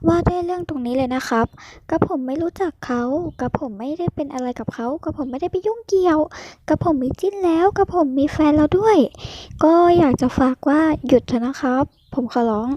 ว่าด้วยเรื่องตรงนี้เลยนะครับกับผมไม่รู้จักเขากับผมไม่ได้เป็นอะไรกับเขากับผมไม่ได้ไปยุ่งเกี่ยวกับผมมีจิ้นแล้วกับผมมีแฟนแล้วด้วยก็อยากจะฝากว่าหยุดเถอะนะครับผมขอร้อง